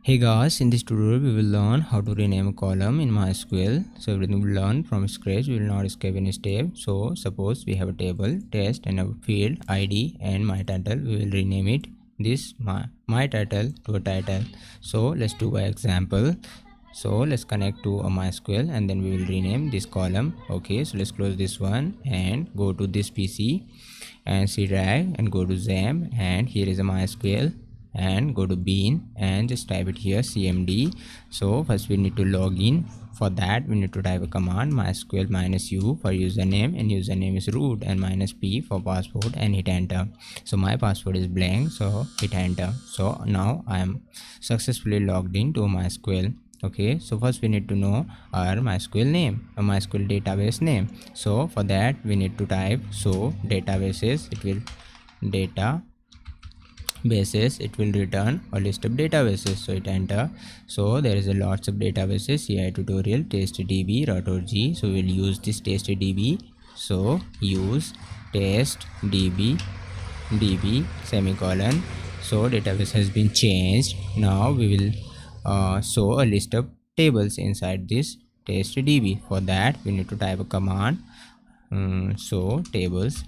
Hey guys, in this tutorial we will learn how to rename a column in MySQL. So everything we will learn from scratch. We will not skip any step. So suppose we have a table, test, and a field ID and my title. We will rename it this my title to a title. So let's do by example. So let's connect to a MySQL and then we will rename this column. Okay, so let's close this one and go to this PC and C drive and go to XAMPP, and here is a MySQL and go to bean and just type it here cmd. So first we need to log in. For that we need to type a command mysql -u for username, and username is root, and -p for password, and hit enter. So my password is blank, so hit enter. So now I am successfully logged into MySQL. Okay, so first we need to know our MySQL name, a MySQL database name. So for that we need to type so databases, it will data bases, it will return a list of databases. So hit enter. So there is a lots of databases here. Tutorial testdb.org. So we'll use this testdb. So use testdb semicolon. So database has been changed. Now we will show a list of tables inside this testdb. For that we need to type a command so tables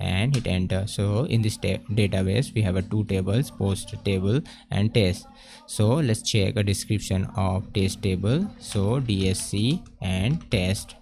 and hit enter. So in this database we have two tables, post table and test. So let's check a description of test table. So dsc and test,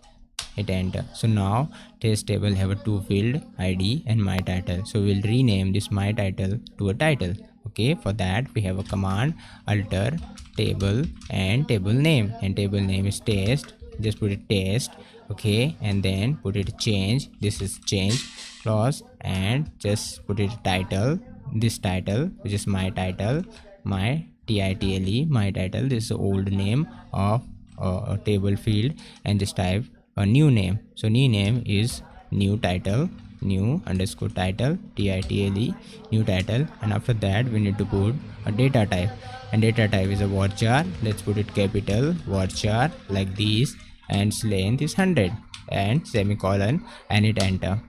hit enter. So now test table have a two field, id and my title. So we'll rename this my title to a title. Okay, for that we have a command alter table and table name, and table name is test. Just put it test. Okay, and then put it change. This is change clause, and just put it title, this title which is my title, my title, my title. This is the old name of a table field, and just type a new name. So new name is new title, new underscore title, title, new title. And after that we need to put a data type, and data type is a varchar. Let's put it capital varchar like this, and its length is 100 and semicolon, and hit enter.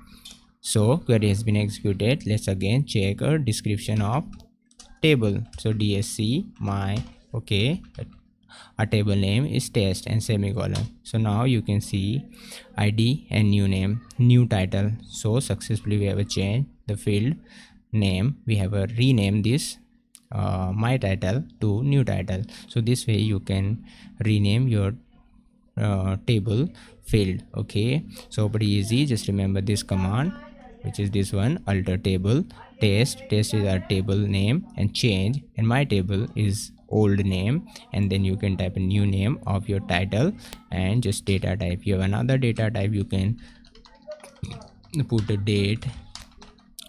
So query has been executed. Let's again check a description of table. So dsc my, okay, a table name is test and semicolon. So now you can see id and new name, new title. So successfully we have a change the field name. We have a rename this my title to new title. So this way you can rename your table field. Okay, so pretty easy. Just remember this command, which is this one, alter table test. Test is our table name, and change, and my table is old name, and then you can type a new name of your title, and just data type. You have another data type, you can put a date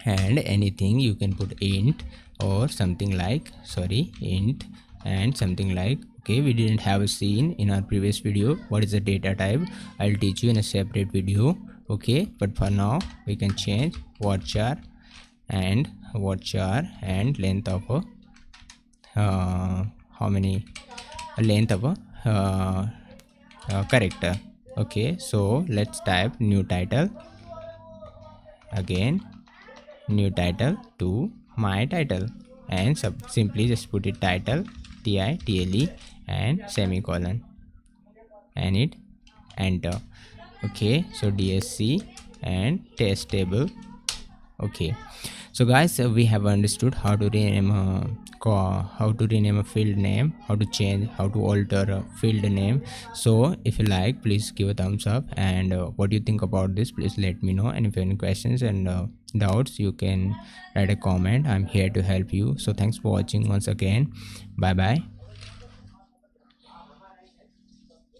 and anything. You can put int or something like, sorry, int and something like. Okay, we didn't have a scene in our previous video what is the data type. I'll teach you in a separate video. Okay, but for now we can change varchar and length of a how many length of a character. Okay, so let's type new title, again new title to my title, and simply just put it title title and semicolon, and hit enter. Okay, so dsc and test table. Okay, so guys, we have understood how to rename a field name, how to change, how to alter a field name. So if you like, please give a thumbs up, and what do you think about this, please let me know. And if you have any questions and doubts, you can write a comment. I'm here to help you. So thanks for watching once again. Bye bye.